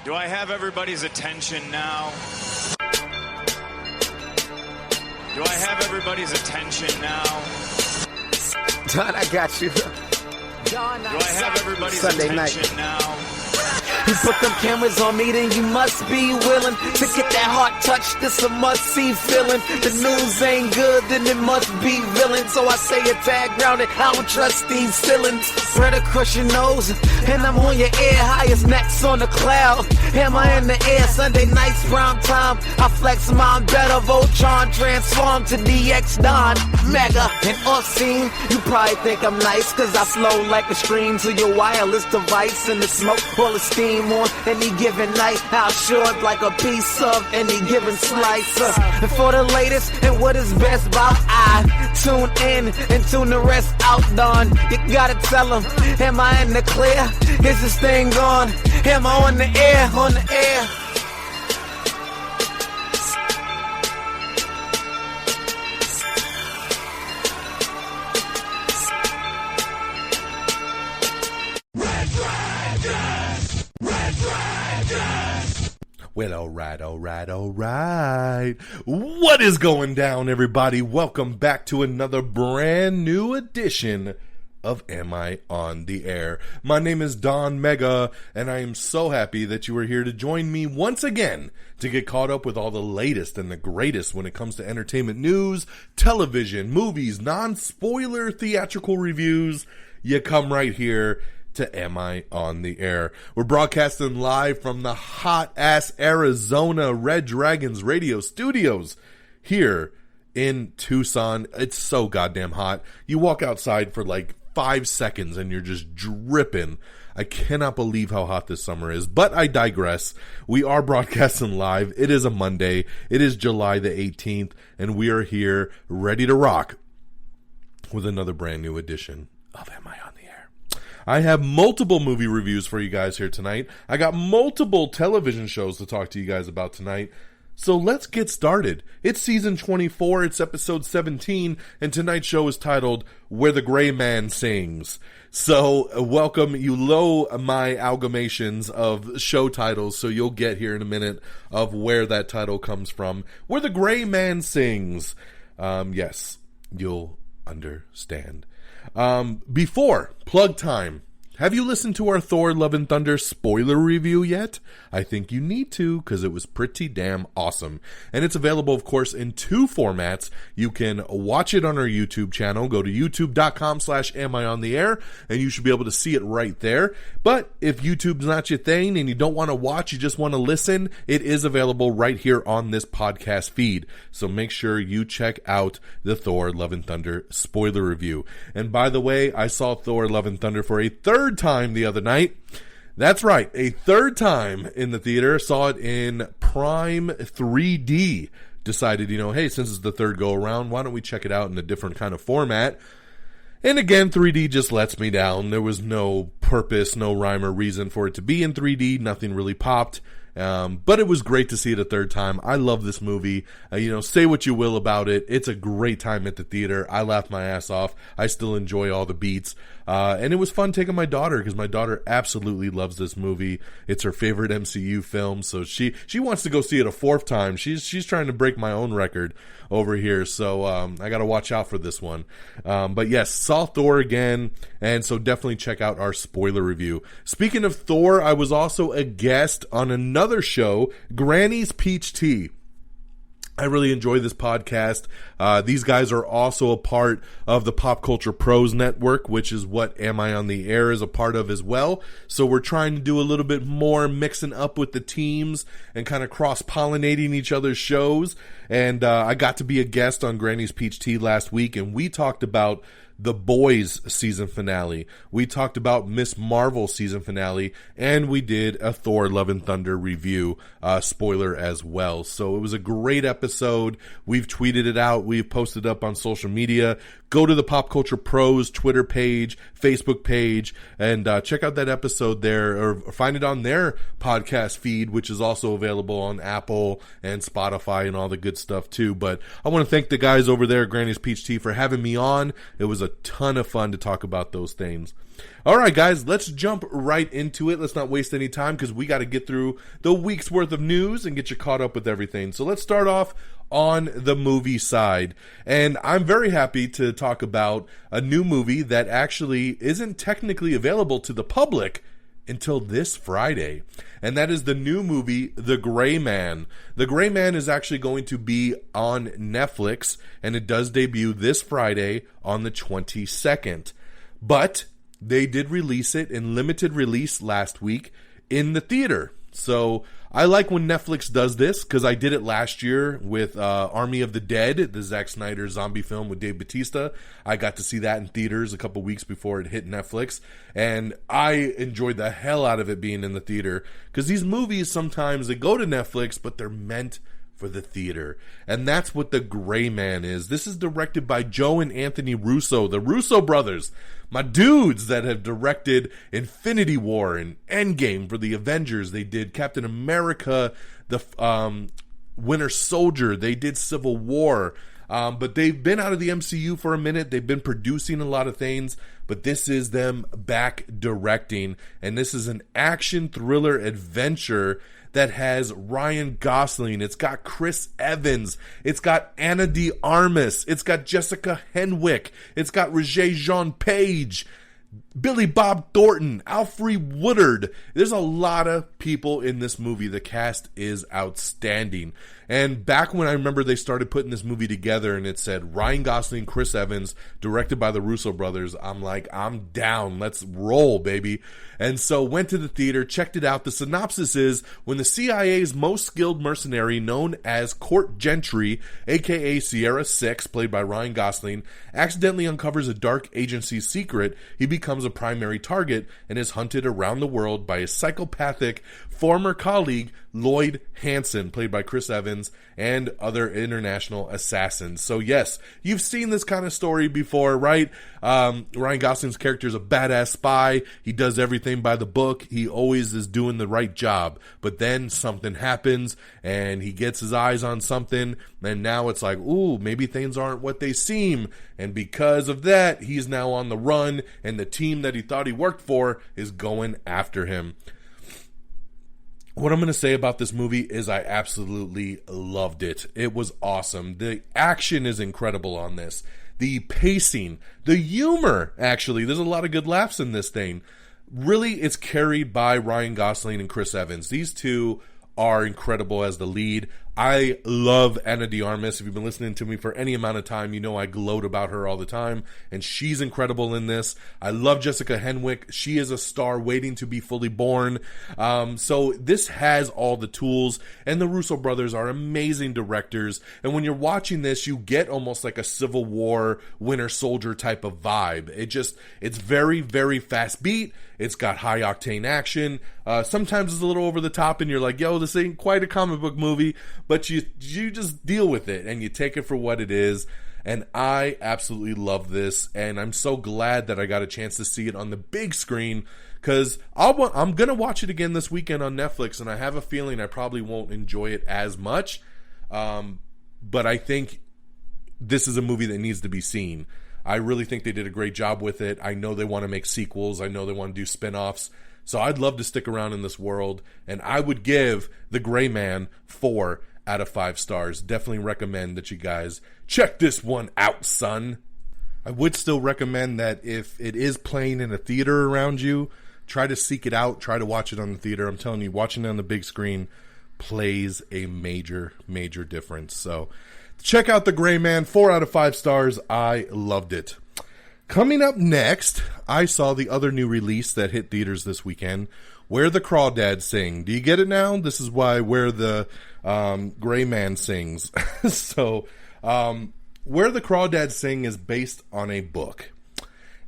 Do I have everybody's attention now? Do I have everybody's attention now? Don, I got you. Don, do I have everybody's Sunday attention night. now? You put them cameras on me, then you must be willing to get that heart touch. This a must-see feeling. The news ain't good, then it must be villain. So I say a tag grounded, I don't trust these ceilings. Spread across your nose, and I'm on your ear. Highest necks on the cloud, hammer in the air. Sunday nights, prime time. I flex mine better. Voltron transform to DX Don. Mega and off-scene. You probably think I'm nice, cause I flow like a stream to your wireless device. And the smoke full of steam on any given night. How short like a piece of any given slice. And for the latest and what is best about, I tune in and tune the rest out, Don. You gotta tell them, am I in the clear? Is this thing on? Am I on the air? On the air? Well, all right. What is going down, everybody? Welcome back to another brand new edition of Am I on the Air? My name is Don Mega, and I am so happy that you are here to join me once again to get caught up with all the latest and the greatest when it comes to entertainment news, television, movies, non-spoiler theatrical reviews. You come right here to Am I on the Air. We're broadcasting live from the hot-ass Arizona Red Dragons radio studios here in Tucson. It's so goddamn hot. You walk outside for like 5 seconds and you're just dripping. I cannot believe how hot this summer is, but I digress. We are broadcasting live. It is a Monday. It is July the 18th, and we are here ready to rock with another brand new edition of Am I on the Air? I have multiple movie reviews for you guys here tonight. I got multiple television shows to talk to you guys about tonight. So let's get started. It's season 24, it's episode 17, and tonight's show is titled Where the Gray Man Sings. So welcome, you know my amalgamations of show titles, so you'll get here in a minute of where that title comes from. Where the Gray Man Sings. Yes, you'll understand. Before plug time, have you listened to our Thor Love and Thunder spoiler review yet? I think you need to, because it was pretty damn awesome. And it's available, of course, in two formats. You can watch it on our YouTube channel. Go to youtube.com/amiontheair, and you should be able to see it right there. But if YouTube's not your thing and you don't want to watch, you just want to listen, it is available right here on this podcast feed. So make sure you check out the Thor Love and Thunder spoiler review. And by the way, I saw Thor Love and Thunder for a third time the other night. That's right, a third time in the theater. Saw it in Prime 3D. Decided, hey, since it's the third go around, why don't we check it out in a different kind of format? And again, 3D just lets me down. There was no purpose, no rhyme or reason for it to be in 3D. Nothing really popped. But it was great to see it a third time. I love this movie. Say what you will about it. It's a great time at the theater. I laughed my ass off. I still enjoy all the beats. And it was fun taking my daughter, because my daughter absolutely loves this movie. It's her favorite MCU film, so she wants to go see it a fourth time. She's trying to break my own record over here, so I got to watch out for this one. But yes, saw Thor again, and so definitely check out our spoiler review. Speaking of Thor, I was also a guest on another show, Granny's Peach Tea. I really enjoy this podcast. These guys are also a part of the Pop Culture Pros Network, which is what Am I on the Air is a part of as well. So we're trying to do a little bit more mixing up with the teams and kind of cross-pollinating each other's shows. And I got to be a guest on Granny's Peach Tea last week, and we talked about The Boys season finale. We talked about Miss Marvel season finale, and we did a Thor Love and Thunder review, spoiler as well. So it was a great episode. We've tweeted it out. We've posted up on social media. Go to the Pop Culture Pros Twitter page, Facebook page, and check out that episode there, or find it on their podcast feed, which is also available on Apple and Spotify and all the good stuff too. But I want to thank the guys over there at Granny's Peach Tea for having me on. It was was a ton of fun to talk about those things. All right, guys, let's jump right into it. Let's not waste any time because we got to get through the week's worth of news and get you caught up with everything. So let's start off on the movie side. And I'm very happy to talk about a new movie that actually isn't technically available to the public until this Friday. And that is the new movie, The Gray Man. The Gray Man is actually going to be on Netflix, and it does debut this Friday on the 22nd. But they did release it in limited release last week in the theater. So I like when Netflix does this because I did it last year with Army of the Dead, the Zack Snyder zombie film with Dave Bautista. I got to see that in theaters a couple weeks before it hit Netflix, and I enjoyed the hell out of it being in the theater because these movies sometimes they go to Netflix, but they're meant for the theater. And that's what The Gray Man is. This is directed by Joe and Anthony Russo, the Russo brothers, my dudes that have directed Infinity War and Endgame for the Avengers. They did Captain America, the Winter Soldier. They did Civil War. But they've been out of the MCU for a minute. They've been producing a lot of things, but this is them back directing. And this is an action thriller adventure that has Ryan Gosling. It's got Chris Evans. It's got Ana de Armas. It's got Jessica Henwick. It's got Regé-Jean Page, Billy Bob Thornton, Alfre Woodard. There's a lot of people in this movie. The cast is outstanding. And back when I remember they started putting this movie together and it said Ryan Gosling, Chris Evans, directed by the Russo brothers, I'm like, I'm down. Let's roll, baby. And so went to the theater, checked it out. The synopsis is when the CIA's most skilled mercenary known as Court Gentry, aka Sierra 6, played by Ryan Gosling, accidentally uncovers a dark agency's secret, he becomes a primary target and is hunted around the world by his psychopathic former colleague Lloyd Hansen, played by Chris Evans, and other international assassins. So yes, you've seen this kind of story before, right? Ryan Gosling's character is a badass spy. He does everything by the book. He always is doing the right job. But then something happens and he gets his eyes on something, and now it's like, ooh, maybe things aren't what they seem. And because of that, he's now on the run, and the team that he thought he worked for is going after him. What I'm going to say about this movie is I absolutely loved it. It was awesome. The action is incredible on this. The pacing, the humor, actually, there's a lot of good laughs in this thing. Really, it's carried by Ryan Gosling and Chris Evans. These two are incredible as the lead. I love Ana de Armas. If you've been listening to me for any amount of time, you know I gloat about her all the time, and she's incredible in this. I love Jessica Henwick. She is a star waiting to be fully born. So this has all the tools, and the Russo brothers are amazing directors, and when you're watching this, you get almost like a Civil War, Winter Soldier type of vibe. It's very, very fast beat. It's got high octane action. Sometimes it's a little over the top, and you're like, yo, this ain't quite a comic book movie, but you just deal with it and you take it for what it is. And I absolutely love this, and I'm so glad that I got a chance to see it on the big screen, because I'm going to watch it again this weekend on Netflix, and I have a feeling I probably won't enjoy it as much, but I think this is a movie that needs to be seen. I really think they did a great job with it. I know they want to make sequels. I know they want to do spin-offs. So I'd love to stick around in this world, and I would give The Gray Man 4 out of 5 stars. Definitely recommend that you guys check this one out, son. I would still recommend that if it is playing in a theater around you, try to seek it out, try to watch it on the theater. I'm telling you, watching it on the big screen plays a major, major difference. So check out The Gray Man, 4 out of 5 stars. I loved it. Coming up next, I saw the other new release that hit theaters this weekend, Where the Crawdads Sing. Do you get it now? This is why Where the Gray Man Sings. So, Where the Crawdads Sing is based on a book.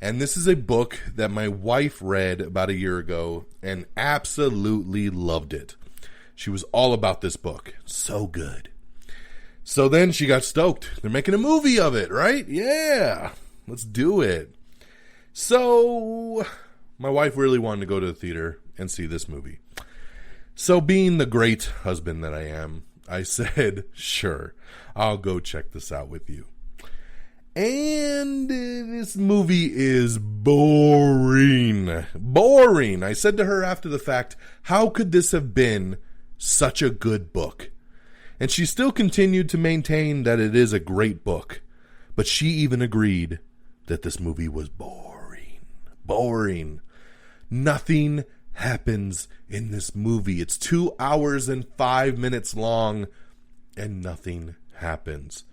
And this is a book that my wife read about a year ago and absolutely loved it. She was all about this book. So good. So then she got stoked. They're making a movie of it, right? Yeah. Let's do it. So, my wife really wanted to go to the theater and see this movie. So, being the great husband that I am, I said, sure, I'll go check this out with you. And this movie is boring. Boring. I said to her after the fact, how could this have been such a good book? And she still continued to maintain that it is a great book. But she even agreed that this movie was boring. Boring. Nothing happens in this movie. It's 2 hours and 5 minutes long, and nothing happens.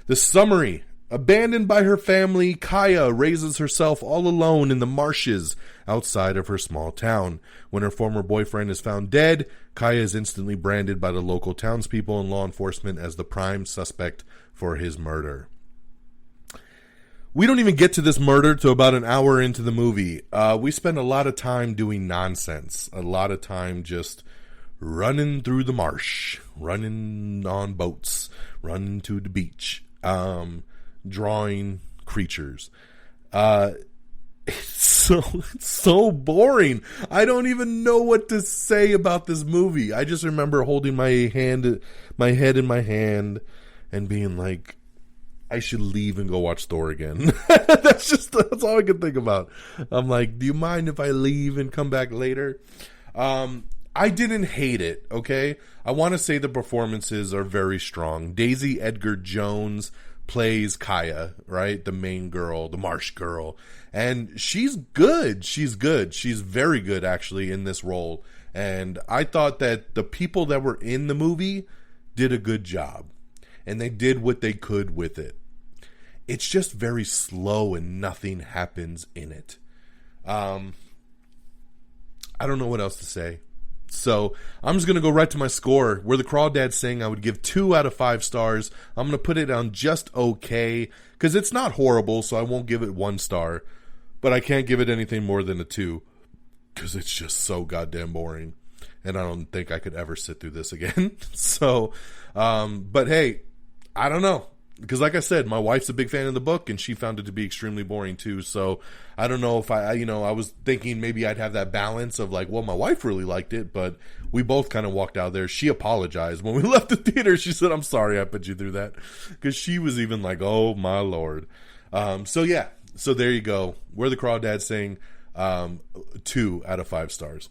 The summary: abandoned by her family, Kaya raises herself all alone in the marshes outside of her small town. When her former boyfriend is found dead, Kaya is instantly branded by the local townspeople and law enforcement as the prime suspect for his murder. We don't even get to this murder till about an hour into the movie. We spend a lot of time doing nonsense. A lot of time just running through the marsh, running on boats, running to the beach, drawing creatures. It's so boring. I don't even know what to say about this movie. I just remember holding my head in my hand and being like, I should leave and go watch Thor again. That's all I can think about. I'm like, do you mind if I leave and come back later? I didn't hate it, okay? I want to say the performances are very strong. Daisy Edgar Jones plays Kaya, right? The main girl, the marsh girl. And she's good. She's good. She's very good, actually, in this role. And I thought that the people that were in the movie did a good job. And they did what they could with it. It's just very slow and nothing happens in it. I don't know what else to say. So I'm just going to go right to my score. Where the Crawdads sing, I would give 2 out of 5 stars. I'm going to put it on just okay, because it's not horrible, so I won't give it 1 star. But I can't give it anything more than a 2, because it's just so goddamn boring. And I don't think I could ever sit through this again. So, but hey, I don't know. Because like I said, my wife's a big fan of the book, and she found it to be extremely boring too. So I don't know if I was thinking maybe I'd have that balance of like, well, my wife really liked it, but we both kind of walked out there. She apologized when we left the theater. She said, I'm sorry I put you through that. Because she was even like, oh my Lord. So yeah, so there you go. Where the Crawdads sing, 2 out of 5 stars.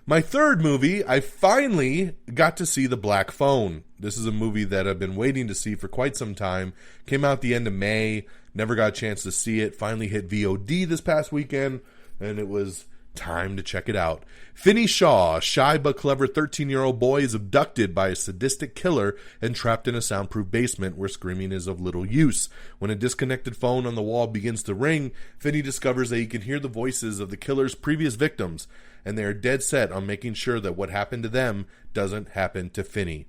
My third movie, I finally got to see The Black Phone. This is a movie that I've been waiting to see for quite some time. Came out the end of May. Never got a chance to see it. Finally hit VOD this past weekend, and it was time to check it out. Finney Shaw, a shy but clever 13-year-old boy, is abducted by a sadistic killer and trapped in a soundproof basement where screaming is of little use. When a disconnected phone on the wall begins to ring, Finney discovers that he can hear the voices of the killer's previous victims, and they are dead set on making sure that what happened to them doesn't happen to Finney.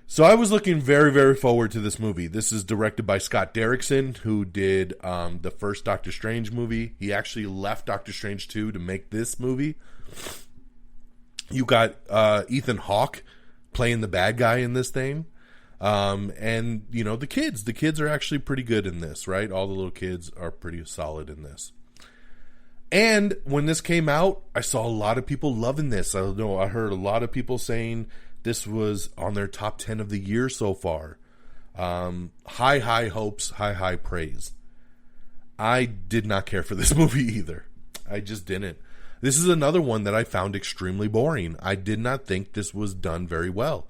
So I was looking very, very forward to this movie. This is directed by Scott Derrickson, who did the first Doctor Strange movie. He actually left Doctor Strange 2 to make this movie. You got Ethan Hawke playing the bad guy in this thing. And, you know, the kids. The kids are actually pretty good in this, right? All the little kids are pretty solid in this. And when this came out, I saw a lot of people loving this. I heard a lot of people saying this was on their top 10 of the year so far. High hopes, high praise. I did not care for this movie either. I just didn't. This is another one that I found extremely boring. I did not think this was done very well.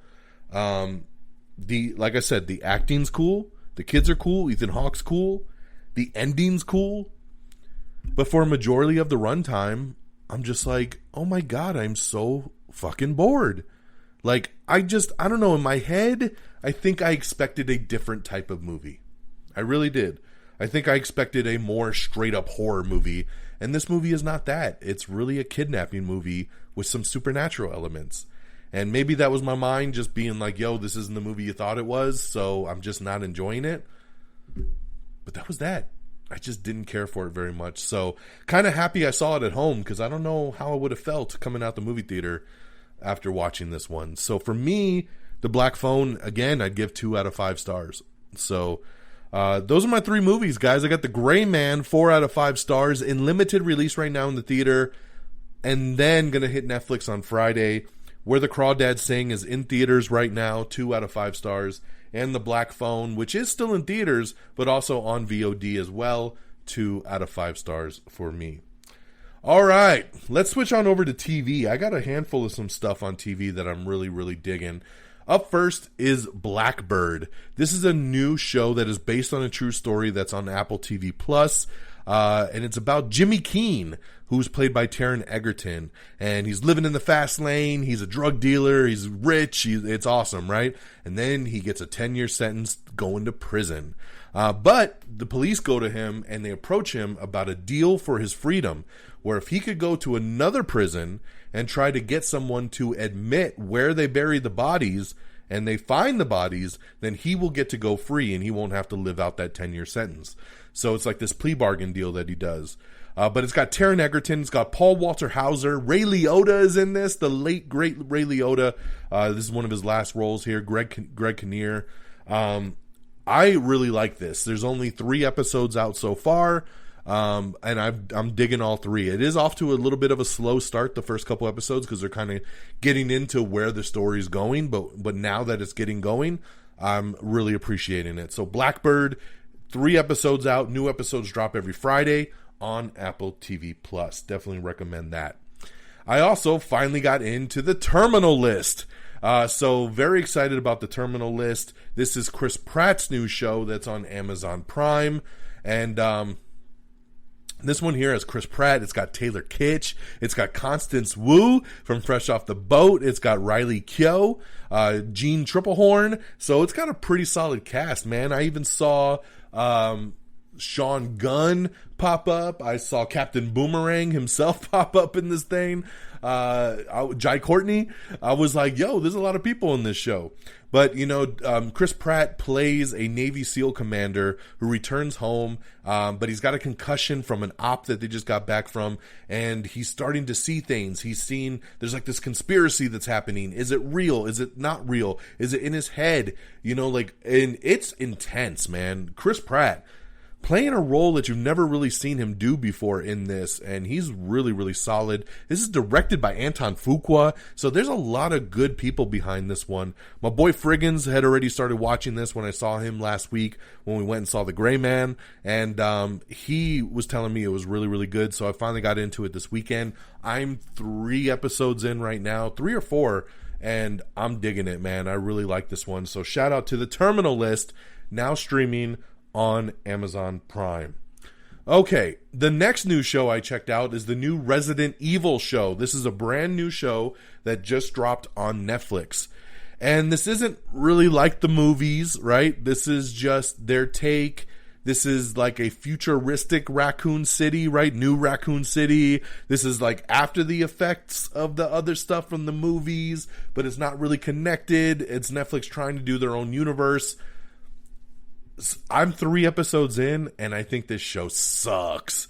Like I said, the acting's cool. The kids are cool. Ethan Hawke's cool. The ending's cool. But for a majority of the runtime, I'm just like, oh my God, I'm so fucking bored. Like, I don't know, in my head, I think I expected a different type of movie. I really did. I think I expected a more straight up horror movie, and this movie is not that. It's really a kidnapping movie with some supernatural elements. And maybe that was my mind just being like, yo, this isn't the movie you thought it was, so I'm just not enjoying it. But that was that. I just didn't care for it very much. So kind of happy I saw it at home, because I don't know how I would have felt coming out the movie theater after watching this one. So for me, The Black Phone, again, I'd give 2 out of 5 stars. So those are my 3 movies, guys. I got The Gray Man, 4 out of 5 stars, in limited release right now in the theater, and then going to hit Netflix on Friday. Where the Crawdads Sing is in theaters right now, 2 out of 5 stars. And The Black Phone, which is still in theaters, but also on VOD as well, 2 out of 5 stars for me. All right, let's switch on over to TV. I got a handful of some stuff on TV that I'm really, really digging. Up first is Blackbird. This is a new show that is based on a true story that's on Apple TV Plus. And it's about Jimmy Keene, who's played by Taron Egerton. And he's living in the fast lane. He's a drug dealer. He's rich. It's awesome, right? And then he gets a 10-year sentence going to prison. But the police go to him and they approach him about a deal for his freedom, where if he could go to another prison and try to get someone to admit where they buried the bodies and they find the bodies, then he will get to go free and he won't have to live out that 10-year sentence. So it's like this plea bargain deal that he does. But it's got Taron Egerton, it's got Paul Walter Hauser, Ray Liotta is in this, the late, great Ray Liotta. This is one of his last roles here, Greg Kinnear. I really like this. There's only 3 episodes out so far. And I'm digging all 3. It is off to a little bit of a slow start the first couple episodes because they're kind of getting into where the story's going, but now that it's getting going, I'm really appreciating it. So Blackbird, 3 episodes out, new episodes drop every Friday on Apple TV Plus. Definitely recommend that. I also finally got into The Terminal List. So very excited about The Terminal List. This is Chris Pratt's new show that's on Amazon Prime, and this one here has Chris Pratt. It's got Taylor Kitsch. It's got Constance Wu from Fresh Off the Boat. It's got Riley Keough, Gene Triplehorn. So it's got a pretty solid cast, man. I even saw Sean Gunn pop up. I saw Captain Boomerang himself pop up in this thing. Jai Courtney. I was like, yo, there's a lot of people in this show. But, Chris Pratt plays a Navy SEAL commander who returns home, but he's got a concussion from an op that they just got back from, and he's starting to see things. He's seen there's like this conspiracy that's happening. Is it real? Is it not real? Is it in his head? And it's intense, man. Chris Pratt playing a role that you've never really seen him do before in this, and he's really, really solid. This is directed by Anton Fuqua, so there's a lot of good people behind this one. My boy Friggins had already started watching this when I saw him last week when we went and saw The Gray Man, and he was telling me it was really, really good, so I finally got into it this weekend. I'm 3 episodes in right now, 3 or 4, and I'm digging it, man. I really like this one, so shout out to The Terminal List, now streaming on Amazon Prime. Okay, the next new show I checked out is the new Resident Evil show. This is a brand new show that just dropped on Netflix. And this isn't really like the movies, right? This is just their take. This is like a futuristic Raccoon City, right? New Raccoon City. This is like after the effects of the other stuff from the movies, but it's not really connected. It's Netflix trying to do their own universe. I'm 3 episodes in, and I think this show sucks.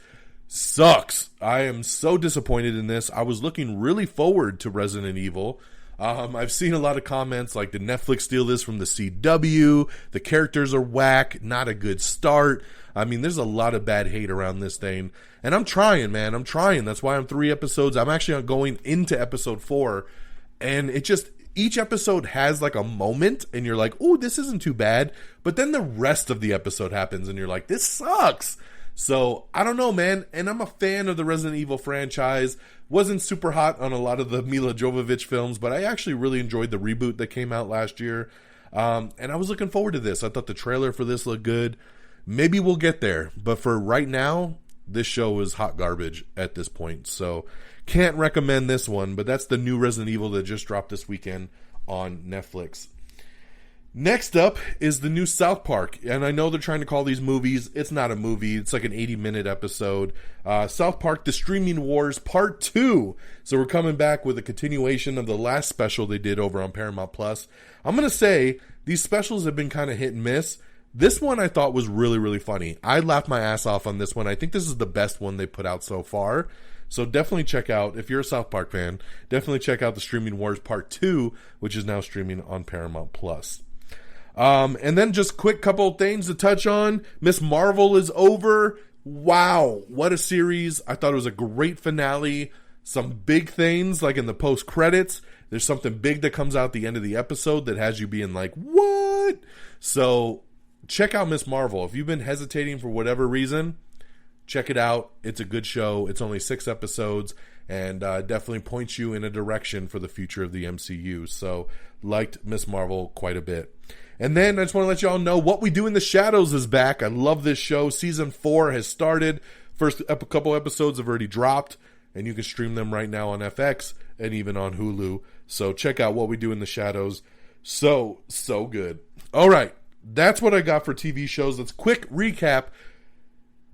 I am so disappointed in this. I was looking really forward to Resident Evil. I've seen a lot of comments like, did Netflix steal this from the CW? The characters are whack. Not a good start. I mean, there's a lot of bad hate around this thing. And I'm trying, man. I'm trying. That's why I'm 3 episodes. I'm actually going into episode 4. And each episode has like a moment and you're like, oh, this isn't too bad. But then the rest of the episode happens and you're like, this sucks. So I don't know, man. And I'm a fan of the Resident Evil franchise. Wasn't super hot on a lot of the Mila Jovovich films, but I actually really enjoyed the reboot that came out last year. And I was looking forward to this. I thought the trailer for this looked good. Maybe we'll get there. But for right now, this show is hot garbage at this point. So can't recommend this one, but that's the new Resident Evil that just dropped this weekend on Netflix. Next up is the new South Park, and I know they're trying to call these movies. It's not a movie. It's like an 80-minute episode. South Park, The Streaming Wars Part 2. So we're coming back with a continuation of the last special they did over on Paramount+. I'm going to say these specials have been kind of hit and miss. This one I thought was really, really funny. I laughed my ass off on this one. I think this is the best one they put out so far. So definitely check out, if you're a South Park fan, definitely check out The Streaming Wars Part 2, which is now streaming on Paramount+. And then just quick couple of things to touch on. Miss Marvel is over. Wow, what a series. I thought it was a great finale. Some big things like in the post-credits. There's something big that comes out at the end of the episode that has you being like, what? So check out Miss Marvel. If you've been hesitating for whatever reason, check it out. It's a good show. It's only 6 episodes and definitely points you in a direction for the future of the MCU. So liked Miss Marvel quite a bit. And then I just want to let you all know What We Do in the Shadows is back. I love this show. Season 4 has started. First couple episodes have already dropped, and you can stream them right now on FX and even on Hulu. So check out What We Do in the Shadows. So good. All right, that's what I got for TV shows. Let's quick recap.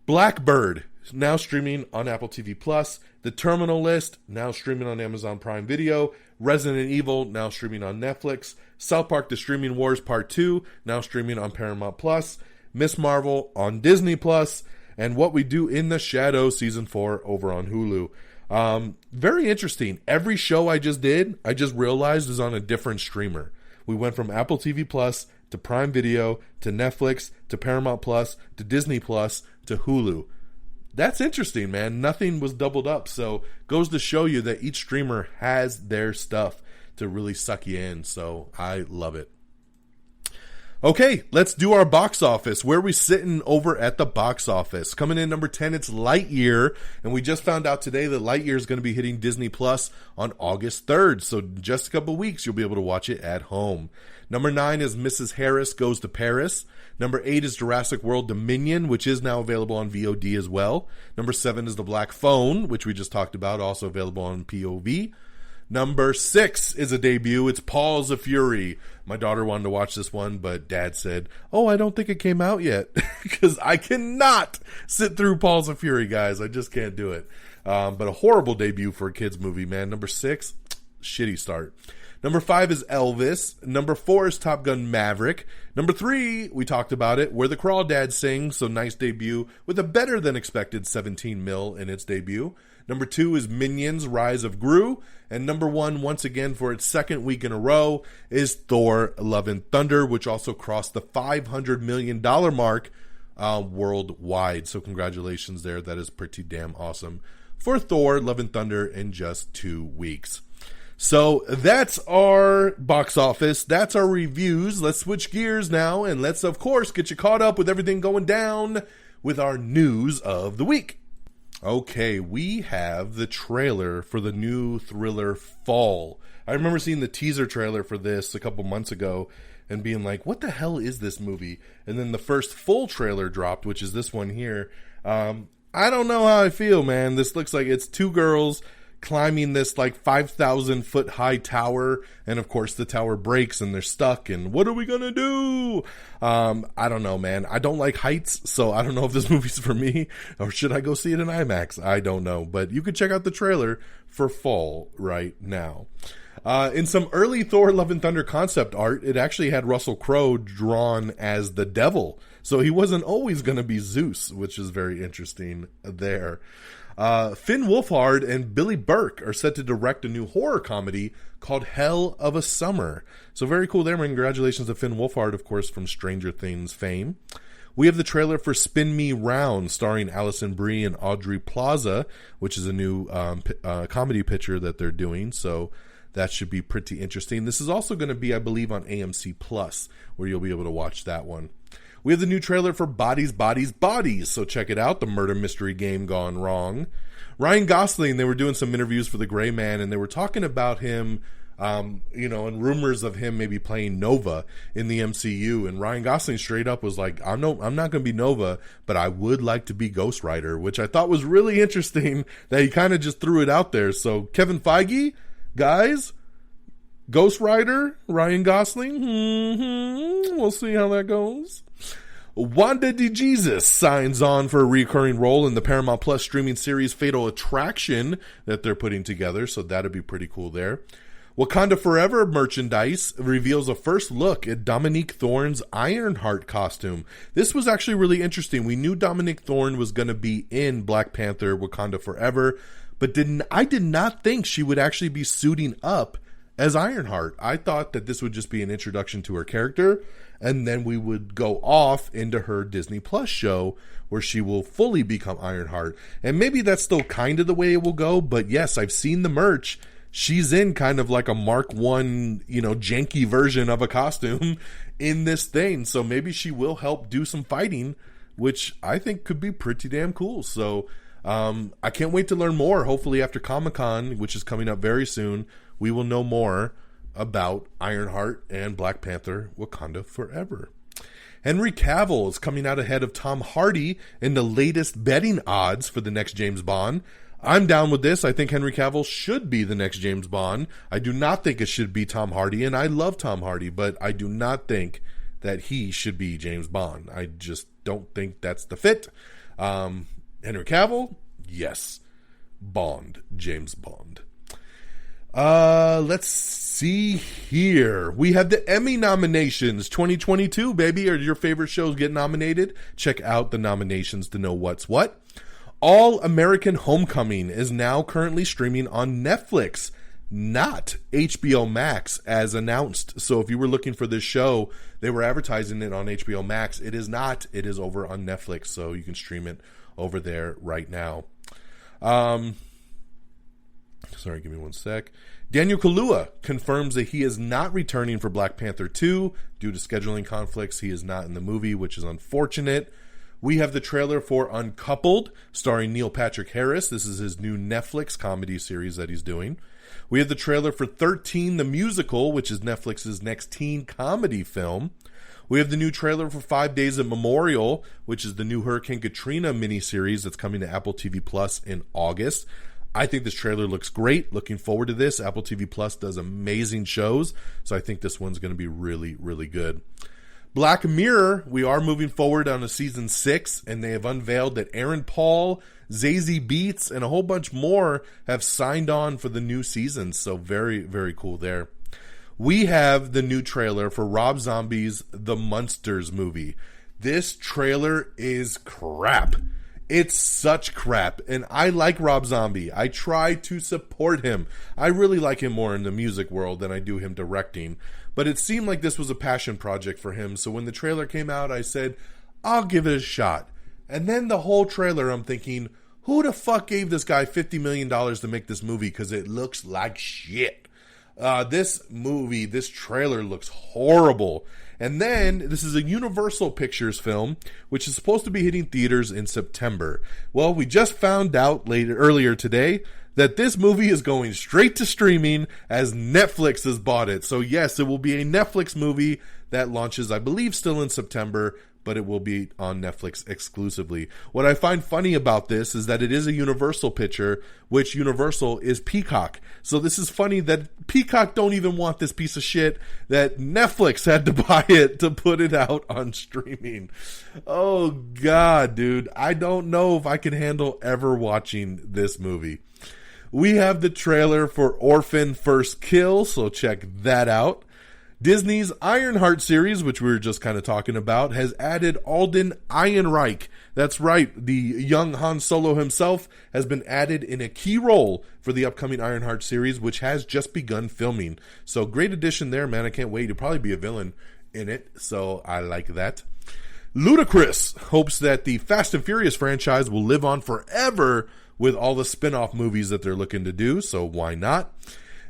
Blackbird, now streaming on Apple TV+. The Terminal List, now streaming on Amazon Prime Video. Resident Evil, now streaming on Netflix. South Park: The Streaming Wars Part 2, now streaming on Paramount+. Miss Marvel on Disney+. And What We Do in the Shadows Season 4 over on Hulu. Very interesting. Every show I just realized is on a different streamer. We went from Apple TV Plus to Prime Video to Netflix to Paramount Plus to Disney Plus to Hulu. That's interesting, man. Nothing was doubled up. So goes to show you that each streamer has their stuff to really suck you in. So I love it. Okay, let's do our box office. Where are we sitting over at the box office? Coming in number 10, it's Lightyear. And we just found out today that Lightyear is going to be hitting Disney Plus on August 3rd. So in just a couple weeks, you'll be able to watch it at home. Number 9 is Mrs. Harris Goes to Paris. Number 8 is Jurassic World Dominion, which is now available on VOD as well. Number 7 is The Black Phone, which we just talked about, also available on POV. Number 6 is a debut. It's Paws of Fury. My daughter wanted to watch this one, but Dad said, oh, I don't think it came out yet. Because I cannot sit through Paws of Fury, guys. I just can't do it. But a horrible debut for a kid's movie, man. Number 6, shitty start. Number 5 is Elvis. Number 4 is Top Gun Maverick. Number 3, we talked about it, Where the Crawdads Sing. So nice debut with a better than expected 17 mil in its debut. Number 2 is Minions: Rise of Gru. And number 1, once again for its second week in a row, is Thor: Love and Thunder, which also crossed the $500 million mark worldwide. So congratulations there. That is pretty damn awesome for Thor: Love and Thunder in just 2 weeks. So that's our box office. That's our reviews. Let's switch gears now, and let's, of course, get you caught up with everything going down with our news of the week. Okay, we have the trailer for the new thriller Fall. I remember seeing the teaser trailer for this a couple months ago and being like, what the hell is this movie? And then the first full trailer dropped, which is this one here. I don't know how I feel, man. This looks like it's 2 girls climbing this like 5,000 foot high tower, and of course the tower breaks and they're stuck, and what are we gonna do? I don't know, man. I don't like heights, so I don't know if this movie's for me, or should I go see it in IMAX? I don't know, but you can check out the trailer for Fall right now. In some early Thor: Love and Thunder concept art, it actually had Russell Crowe drawn as the devil, so he wasn't always going to be Zeus, which is very interesting there. Finn Wolfhard and Billy Burke are set to direct a new horror comedy called Hell of a Summer. So very cool there. Congratulations to Finn Wolfhard, of course, from Stranger Things fame. We have the trailer for Spin Me Round, starring Alison Brie and Aubrey Plaza, which is a new comedy picture that they're doing. So that should be pretty interesting. This is also going to be, I believe, on AMC Plus, where you'll be able to watch that one. We have the new trailer for Bodies, Bodies, Bodies, so check it out, the murder mystery game gone wrong. Ryan Gosling, they were doing some interviews for The Gray Man, and they were talking about him, and rumors of him maybe playing Nova in the MCU, and Ryan Gosling straight up was like, I'm not going to be Nova, but I would like to be Ghost Rider, which I thought was really interesting that he kind of just threw it out there. So Kevin Feige, guys, Ghost Rider, Ryan Gosling, we'll see how that goes. Wanda DeJesus signs on for a recurring role in the Paramount Plus streaming series Fatal Attraction that they're putting together, so that'd be pretty cool there. Wakanda Forever merchandise reveals a first look at Dominique Thorne's Ironheart costume. This was actually really interesting. We knew Dominique Thorne was going to be in Black Panther Wakanda Forever, but I did not think she would actually be suiting up as Ironheart. I thought that this would just be an introduction to her character, and then we would go off into her Disney Plus show where she will fully become Ironheart. And maybe that's still kind of the way it will go, but yes, I've seen the merch. she's in kind of like a Mark 1, janky version of a costume in this thing. So maybe she will help do some fighting, which I think could be pretty damn cool. So I can't wait to learn more. Hopefully after Comic-Con, which is coming up very soon, we will know more about Ironheart and Black Panther Wakanda Forever. Henry Cavill is coming out ahead of Tom Hardy in the latest betting odds for the next James Bond. I'm down with this. I think Henry Cavill should be the next James Bond. I do not think it should be Tom Hardy, and I love Tom Hardy, but I do not think that he should be James Bond. I just don't think that's the fit. Henry Cavill, yes. Bond, James Bond. Let's see here. We have the Emmy nominations 2022, baby. Are your favorite shows get nominated? Check out the nominations to know what's what. All American Homecoming is now currently streaming on Netflix, not HBO Max as announced. So if you were looking for this show, they were advertising it on HBO Max. It is not. It is over on Netflix, so you can stream it over there right now. Sorry, give me one sec. Daniel Kaluuya confirms that he is not returning for Black Panther 2 due to scheduling conflicts. He is not in the movie, which is unfortunate. We have the trailer for Uncoupled, starring Neil Patrick Harris. This is his new Netflix comedy series that he's doing. We have the trailer for 13 the Musical, which is Netflix's next teen comedy film. We have the new trailer for 5 Days of Memorial, which is the new Hurricane Katrina miniseries that's coming to Apple TV Plus in August. I think this trailer looks great. Looking forward to this. Apple TV Plus does amazing shows, so I think this one's going to be really, really good. Black Mirror, we are moving forward on a season 6, and they have unveiled that Aaron Paul, Zazie Beetz, and a whole bunch more have signed on for the new season, so very, very cool there. We have the new trailer for Rob Zombie's The Munsters movie. This trailer is crap. It's such crap, and I like Rob Zombie. I try to support him. I really like him more in the music world than I do him directing, but it seemed like this was a passion project for him, so when the trailer came out, I said, I'll give it a shot. And then the whole trailer, I'm thinking, who the fuck gave this guy $50 million to make this movie, because it looks like shit. This trailer looks horrible. And then, this is a Universal Pictures film, which is supposed to be hitting theaters in September. Well, we just found out earlier today that this movie is going straight to streaming as Netflix has bought it. So yes, it will be a Netflix movie that launches, I believe, still in September, but it will be on Netflix exclusively. What I find funny about this is that it is a Universal picture, which Universal is Peacock. So this is funny that Peacock don't even want this piece of shit, that Netflix had to buy it to put it out on streaming. Oh God, dude. I don't know if I can handle ever watching this movie. We have the trailer for Orphan First Kill, so check that out. Disney's Ironheart series, which we were just kind of talking about, has added Alden Ehrenreich. That's right, the young Han Solo himself has been added in a key role for the upcoming Ironheart series, which has just begun filming. So great addition there, man. I can't wait. He'll probably be a villain in it, so I like that. Ludacris hopes that the Fast and Furious franchise will live on forever with all the spin-off movies that they're looking to do, so why not?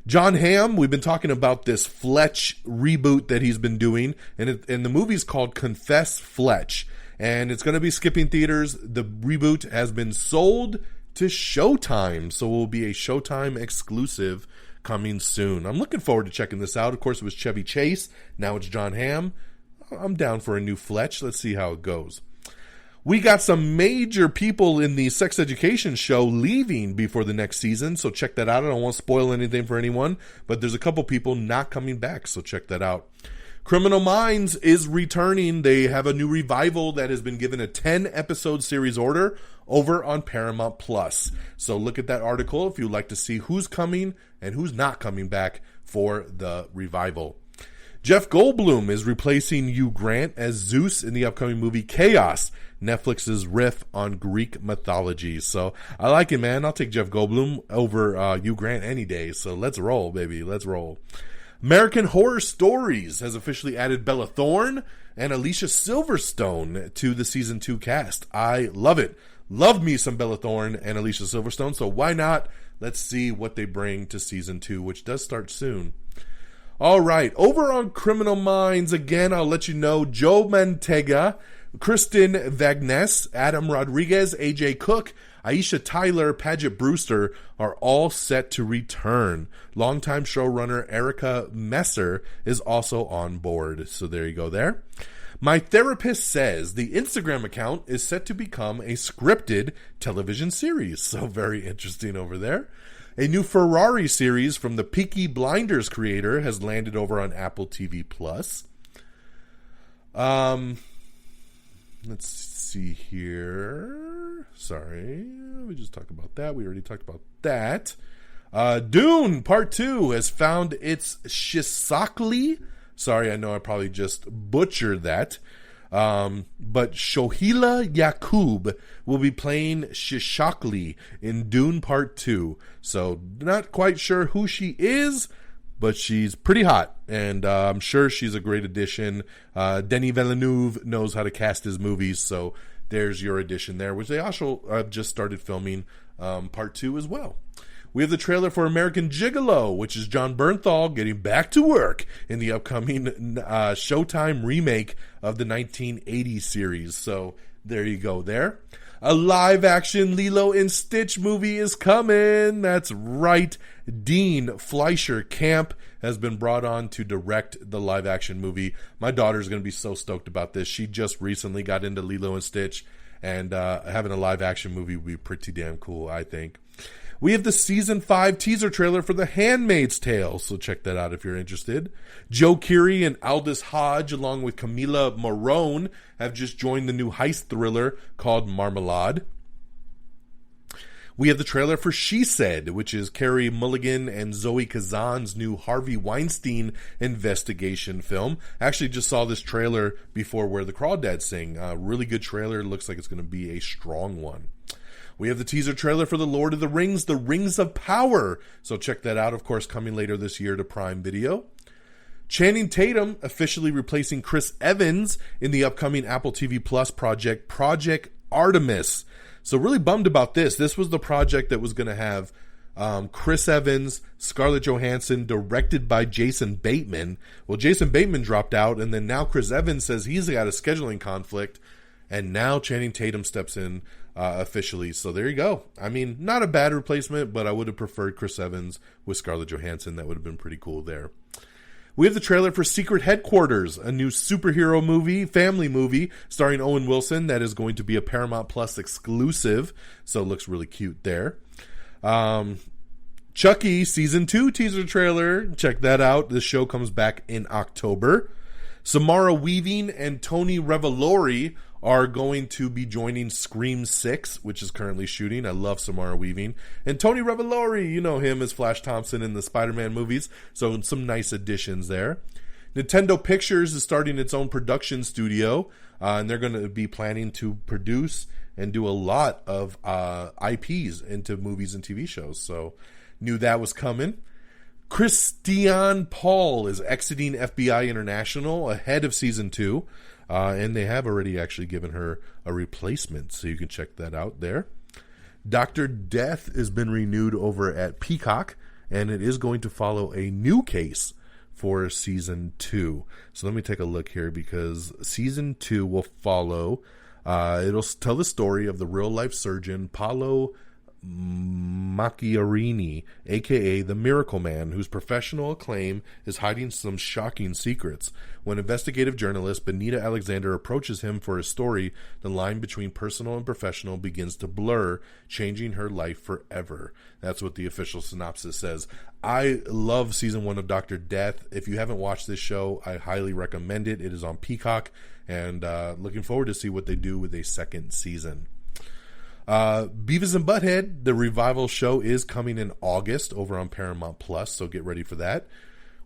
John Hamm, we've been talking about this Fletch reboot that he's been doing, and the movie's called Confess Fletch, and it's going to be skipping theaters. The reboot has been sold to Showtime, so it will be a Showtime exclusive coming soon. I'm looking forward to checking this out. Of course, it was Chevy Chase. Now it's John Hamm. I'm down for a new Fletch. Let's see how it goes. We got some major people in the sex education show leaving before the next season, so check that out. I don't want to spoil anything for anyone, but there's a couple people not coming back, so check that out. Criminal Minds is returning. They have a new revival that has been given a 10-episode series order over on Paramount Plus. So look at that article if you'd like to see who's coming and who's not coming back for the revival. Jeff Goldblum is replacing Hugh Grant as Zeus in the upcoming movie Chaos, Netflix's riff on Greek mythology. So I like it, man. I'll take Jeff Goldblum over Hugh Grant any day. So let's roll, baby. Let's roll. American Horror Stories has officially added Bella Thorne and Alicia Silverstone to the season 2 cast. I love it. Love me some Bella Thorne and Alicia Silverstone. So why not let's see what they bring to season 2, which does start soon. All right, over on Criminal Minds, again, I'll let you know, Joe Mantega, Kristen Vagnes, Adam Rodriguez, AJ Cook, Aisha Tyler, Paget Brewster are all set to return. Longtime showrunner Erica Messer is also on board. So there you go there. My therapist says the Instagram account is set to become a scripted television series. So very interesting over there. A new Ferrari series from the Peaky Blinders creator has landed over on Apple TV+. Let's see here. Sorry, we just talked about that. We already talked about that. Dune Part 2 has found its Shisakli. Sorry, I know I probably just butchered that. But Shohila Yakub will be playing Shishakli in Dune Part 2. So, not quite sure who she is, but she's pretty hot, and I'm sure she's a great addition. Denis Villeneuve knows how to cast his movies, so there's your addition there, which they also just started filming Part 2 as well. We have the trailer for American Gigolo, which is John Bernthal getting back to work in the upcoming Showtime remake of the 1980 series. So there you go there. A live-action Lilo and Stitch movie is coming. That's right. Dean Fleischer Camp has been brought on to direct the live-action movie. My daughter's going to be so stoked about this. She just recently got into Lilo and Stitch, and having a live-action movie would be pretty damn cool, I think. We have the Season 5 teaser trailer for The Handmaid's Tale, so check that out if you're interested. Joe Keery and Aldous Hodge, along with Camila Morone, have just joined the new heist thriller called Marmalade. We have the trailer for She Said, which is Carey Mulligan and Zoe Kazan's new Harvey Weinstein investigation film. I actually just saw this trailer before Where the Crawdads Sing. Really good trailer. Looks like it's going to be a strong one. We have the teaser trailer for The Lord of the Rings, The Rings of Power. So check that out, of course, coming later this year to Prime Video. Channing Tatum officially replacing Chris Evans in the upcoming Apple TV Plus project, Project Artemis. So really bummed about this. This was the project that was going to have Chris Evans, Scarlett Johansson, directed by Jason Bateman. Well, Jason Bateman dropped out, and then now Chris Evans says he's got a scheduling conflict, and now Channing Tatum steps in officially. So there you go. I mean, not a bad replacement, but I would have preferred Chris Evans with Scarlett Johansson. That would have been pretty cool there. We have the trailer for Secret Headquarters, a new superhero movie, family movie, starring Owen Wilson that is going to be a Paramount Plus exclusive. So it looks really cute there. Chucky Season 2 teaser trailer. Check that out. This show comes back in October. Samara Weaving and Tony Revolori are going to be joining Scream 6, which is currently shooting. I love Samara Weaving. And Tony Revolori, you know him as Flash Thompson in the Spider-Man movies. So some nice additions there. Nintendo Pictures is starting its own production studio. And they're going to be planning to produce and do a lot of IPs into movies and TV shows. So knew that was coming. Christiane Paul is exiting FBI International ahead of Season 2. And they have already actually given her a replacement, so you can check that out there. Dr. Death has been renewed over at Peacock, and it is going to follow a new case for Season 2. So let me take a look here, because Season 2 will follow, it'll tell the story of the real-life surgeon Paolo Macchiarini, aka the Miracle Man, whose professional acclaim is hiding some shocking secrets. When investigative journalist Benita Alexander approaches him for a story, the line between personal and professional begins to blur, changing her life forever. That's what the official synopsis says. I love Season 1 of Dr. Death. If you haven't watched this show, I highly recommend it. It is on Peacock, and looking forward to see what they do with a second season. Beavis and Butthead, the revival show, is coming in August over on Paramount Plus, so get ready for that.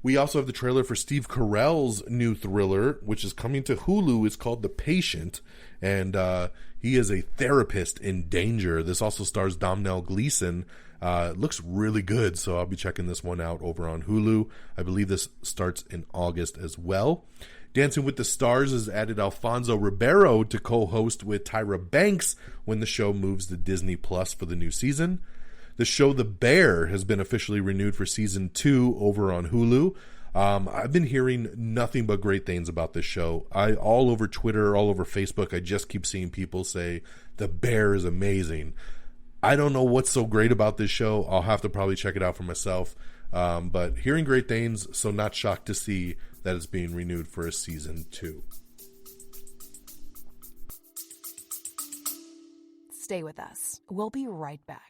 We also have the trailer for Steve Carell's new thriller, which is coming to Hulu. It's called The Patient, and he is a therapist in danger. This also stars Domhnall Gleeson. It looks really good, so I'll be checking this one out over on Hulu. I believe this starts in August as well. Dancing with the Stars has added Alfonso Ribeiro to co-host with Tyra Banks when the show moves to Disney Plus for the new season. The show The Bear has been officially renewed for season 2 over on Hulu. I've been hearing nothing but great things about this show. All over Twitter, all over Facebook, I just keep seeing people say The Bear is amazing. I don't know what's so great about this show. I'll have to probably check it out for myself. But hearing great things, so not shocked to see that it's being renewed for a season 2. Stay with us. We'll be right back.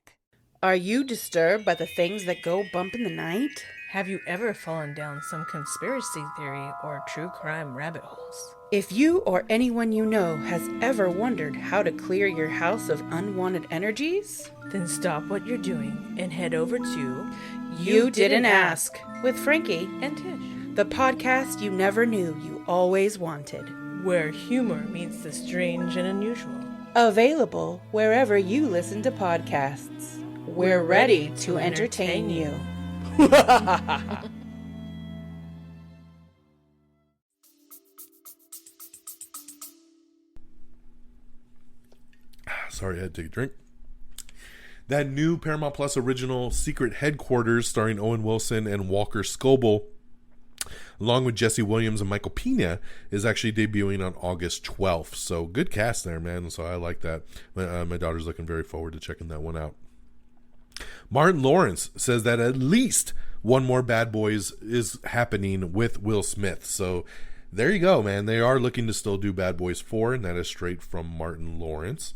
Are you disturbed by the things that go bump in the night? Have you ever fallen down some conspiracy theory or true crime rabbit holes? If you or anyone you know has ever wondered how to clear your house of unwanted energies, Then stop what you're doing and head over to You Didn't Ask with Frankie, and Tish, the podcast you never knew you always wanted. where humor meets the strange and unusual. Available wherever you listen to podcasts. We're ready to entertain you. Sorry, I had to take a drink. That new Paramount Plus original Secret Headquarters starring Owen Wilson and Walker Scobell, along with Jesse Williams and Michael Pena, is actually debuting on August 12th. So good cast there, man. So I like that. My daughter's looking very forward to checking that one out. Martin Lawrence says that at least one more Bad Boys is happening with Will Smith. So there you go, man. They are looking to still do Bad Boys 4, and that is straight from Martin Lawrence.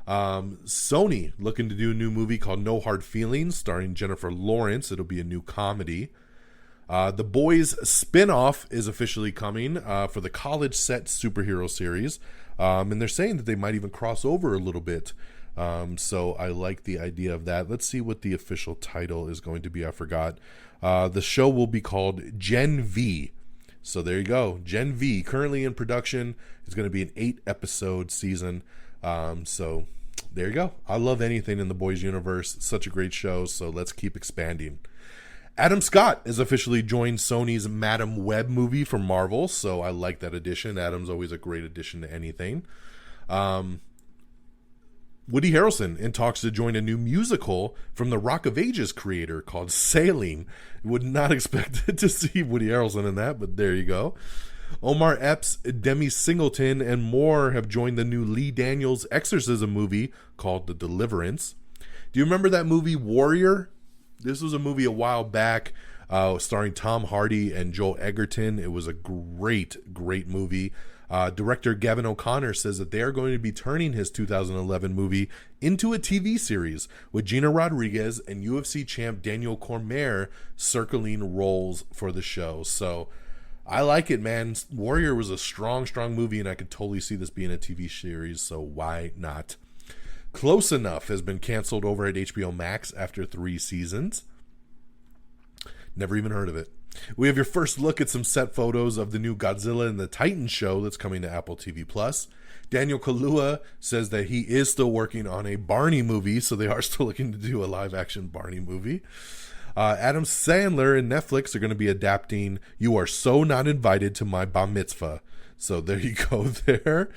Sony looking to do a new movie called No Hard Feelings starring Jennifer Lawrence. It'll be a new comedy. The Boys spin-off is officially coming for the college set superhero series. And they're saying that they might even cross over a little bit. So I like the idea of that. Let's see what the official title is going to be. I forgot. The show will be called Gen V. So there you go. Gen V, currently in production. It's going to be an 8-episode season. So there you go. I love anything in the Boys universe. It's such a great show. So let's keep expanding. Adam Scott has officially joined Sony's Madam Web movie for Marvel. So I like that addition. Adam's always a great addition to anything. Woody Harrelson in talks to join a new musical from the Rock of Ages creator called Sailing. Would not expect to see Woody Harrelson in that, but there you go. Omar Epps, Demi Singleton, and more have joined the new Lee Daniels exorcism movie called The Deliverance. Do you remember that movie Warrior? This was a movie a while back starring Tom Hardy and Joel Edgerton. It was a great, great movie. Director Gavin O'Connor says that they are going to be turning his 2011 movie into a TV series with Gina Rodriguez and UFC champ Daniel Cormier circling roles for the show. So I like it, man. Warrior was a strong, strong movie, and I could totally see this being a TV series, so why not? Close Enough has been canceled over at HBO Max after 3 seasons. Never even heard of it. We have your first look at some set photos of the new Godzilla and the Titans show that's coming to Apple TV+. Daniel Kaluuya says that he is still working on a Barney movie, so they are still looking to do a live-action Barney movie. Adam Sandler and Netflix are going to be adapting You Are So Not Invited to My Bar Mitzvah. So there you go there.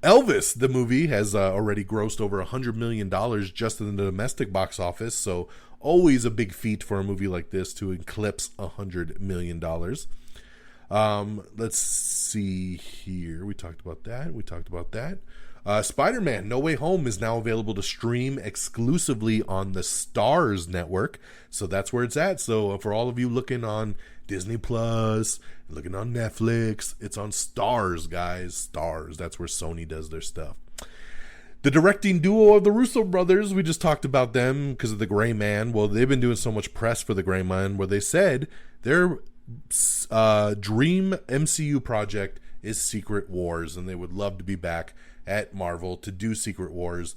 Elvis, the movie, has already grossed over $100 million just in the domestic box office. So always a big feat for a movie like this to eclipse $100 million. Let's see here. We talked about that. Spider-Man No Way Home is now available to stream exclusively on the Starz network. So that's where it's at. So for all of you looking on Disney Plus, looking on Netflix, it's on Starz, guys. Starz. That's where Sony does their stuff. The directing duo of the Russo brothers, we just talked about them because of The Gray Man. Well, they've been doing so much press for The Gray Man where they said their dream MCU project is Secret Wars, and they would love to be back at Marvel to do Secret Wars.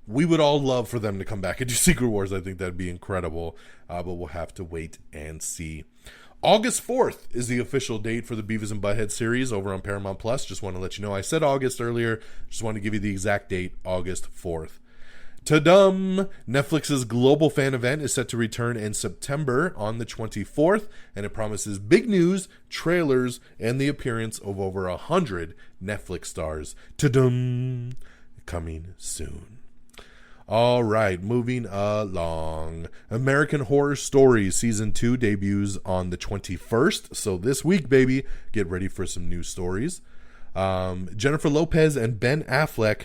We would all love for them to come back and do Secret Wars. I think that'd be incredible, but we'll have to wait and see. August 4th is the official date for the Beavis and Butthead series over on Paramount Plus. Just want to let you know. I said August earlier. Just want to give you the exact date, August 4th. Ta-dum! Netflix's Global Fan Event is set to return in September on the 24th, and it promises big news, trailers, and the appearance of over 100 Netflix stars. Ta-dum! Coming soon. All right, moving along. American Horror Stories Season 2 debuts on the 21st. So this week, baby, get ready for some new stories. Jennifer Lopez and Ben Affleck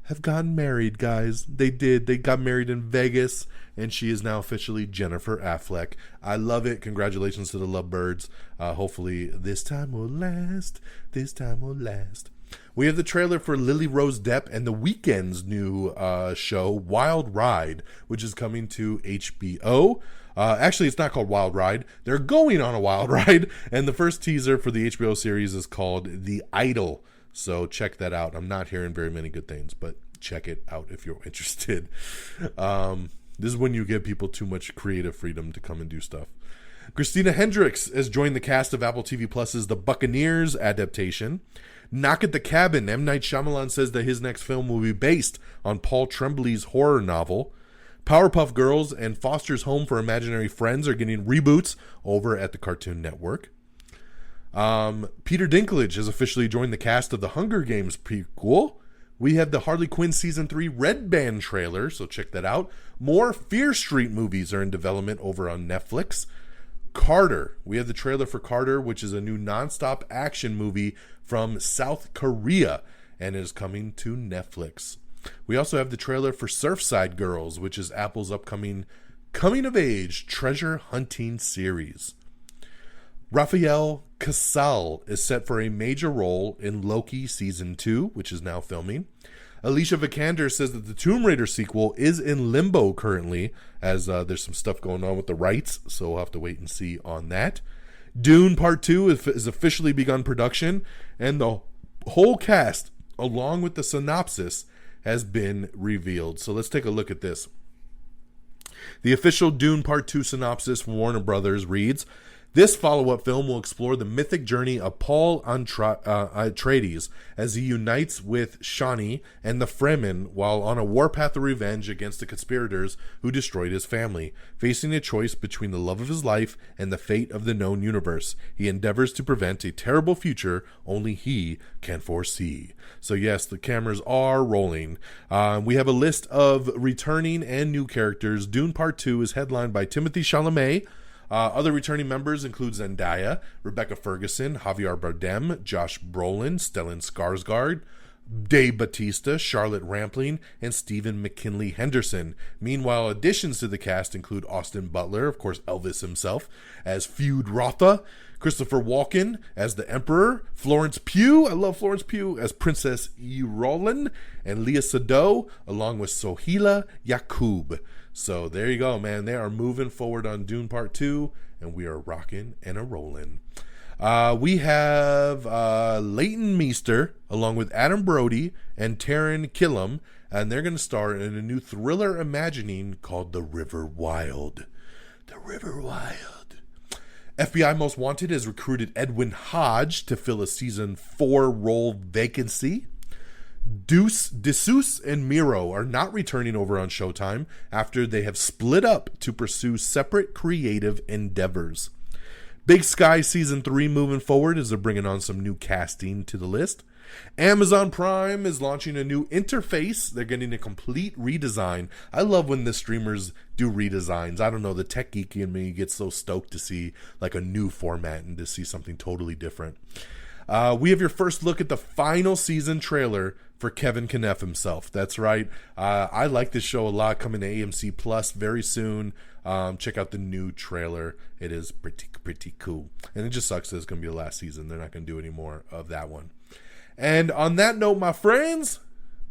have gotten married, guys. They did. They got married in Vegas, and she is now officially Jennifer Affleck. I love it. Congratulations to the lovebirds. Hopefully this time will last. This time will last. We have the trailer for Lily Rose Depp and The Weeknd's new show, Wild Ride, which is coming to HBO. Actually, it's not called Wild Ride. They're going on a wild ride. And the first teaser for the HBO series is called The Idol. So check that out. I'm not hearing very many good things, but check it out if you're interested. This is when you give people too much creative freedom to come and do stuff. Christina Hendricks has joined the cast of Apple TV Plus's The Buccaneers adaptation. Knock at the Cabin. M. Night Shyamalan says that his next film will be based on Paul Tremblay's horror novel. Powerpuff Girls and Foster's Home for Imaginary Friends are getting reboots over at the Cartoon Network. Peter Dinklage has officially joined the cast of the Hunger Games prequel. We have the Harley Quinn Season 3 Red Band trailer, so check that out. More Fear Street movies are in development over on Netflix. Carter. We have the trailer for Carter, which is a new nonstop action movie from South Korea and is coming to Netflix. We also have the trailer for Surfside Girls, which is Apple's upcoming coming-of-age treasure hunting series. Rafael Casal is set for a major role in Loki Season 2, which is now filming. Alicia Vikander says that the Tomb Raider sequel is in limbo currently, as there's some stuff going on with the rights, so we'll have to wait and see on that. Dune Part 2 has officially begun production, and the whole cast, along with the synopsis, has been revealed. So let's take a look at this. The official Dune Part 2 synopsis from Warner Brothers reads, this follow-up film will explore the mythic journey of Paul Atreides as he unites with Shani and the Fremen while on a warpath of revenge against the conspirators who destroyed his family. Facing a choice between the love of his life and the fate of the known universe, he endeavors to prevent a terrible future only he can foresee. So yes, the cameras are rolling. We have a list of returning and new characters. Dune Part 2 is headlined by Timothée Chalamet. Other returning members include Zendaya, Rebecca Ferguson, Javier Bardem, Josh Brolin, Stellan Skarsgård, Dave Bautista, Charlotte Rampling, and Stephen McKinley Henderson. Meanwhile, additions to the cast include Austin Butler, of course Elvis himself, as Feud Rotha, Christopher Walken as the Emperor, Florence Pugh, I love Florence Pugh, as Princess Irulan, and Leah Sado, along with Sohila Yacoub. So there you go, man. They are moving forward on Dune Part 2, and we are rocking and a-rolling. We have Leighton Meester, along with Adam Brody and Taron Killam, and they're going to star in a new thriller imagining called The River Wild. The River Wild. FBI Most Wanted has recruited Edwin Hodge to fill a Season 4 role vacancy. DeSeuss and Miro are not returning over on Showtime after they have split up to pursue separate creative endeavors. Big Sky Season 3 moving forward as they're bringing on some new casting to the list. Amazon Prime is launching a new interface. They're getting a complete redesign. I love when the streamers do redesigns. I don't know, the tech geek in me gets so stoked to see like a new format and to see something totally different. We have your first look at the final season trailer for Kevin Kneff himself. That's right. I like this show a lot, coming to AMC Plus very soon. Check out the new trailer. It is pretty cool. And it just sucks that it's going to be the last season. They're not going to do any more of that one. And on that note, my friends,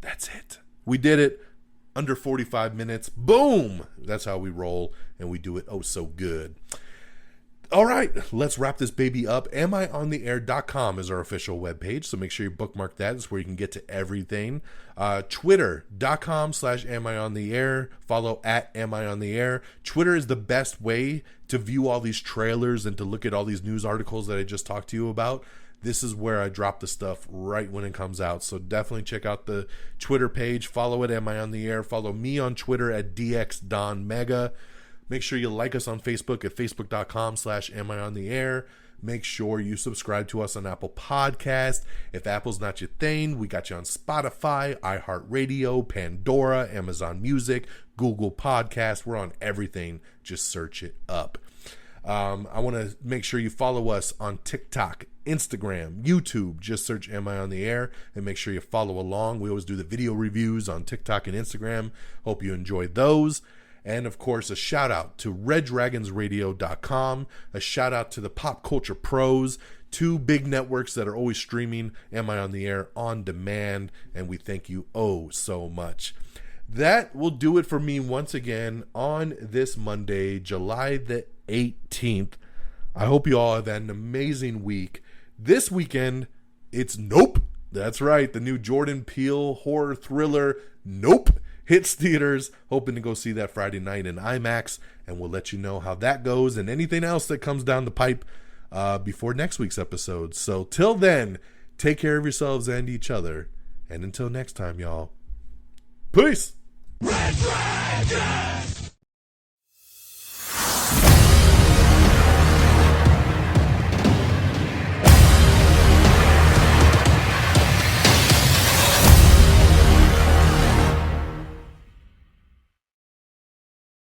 that's it. We did it. Under 45 minutes. Boom! That's how we roll, and we do it oh so good. All right, let's wrap this baby up. AmIOnTheAir.com is our official webpage, so make sure you bookmark that. It's where you can get to everything. Twitter.com/AmIOnTheAir. Follow at AmIOnTheAir. Twitter is the best way to view all these trailers and to look at all these news articles that I just talked to you about. This is where I drop the stuff right when it comes out. So definitely check out the Twitter page. Follow it, AmIOnTheAir. Follow me on Twitter at DXDonMega. Make sure you like us on Facebook at facebook.com/AmIOnTheAir. make sure you subscribe to us on Apple Podcast. If Apple's not your thing, we got you on Spotify, iHeartRadio, Pandora, Amazon Music, Google Podcasts. We're on everything. Just search it up. I want to make sure you follow us on TikTok, Instagram, YouTube. Just search Am I on the Air and make sure you follow along. We always do the video reviews on TikTok and Instagram. Hope you enjoyed those. And of course, a shout out to RedDragonsRadio.com. A shout out to the Pop Culture Pros, 2 big networks that are always streaming Am I on the Air on demand. And we thank you oh so much. That will do it for me once again on this Monday, July the 18th. I hope you all have had an amazing week. This weekend, it's Nope. That's right, the new Jordan Peele horror thriller, Nope, hits theaters. Hoping to go see that Friday night in IMAX, and we'll let you know how that goes and anything else that comes down the pipe before next week's episode. So till then, take care of yourselves and each other. And until next time, y'all, peace. Red Dragons!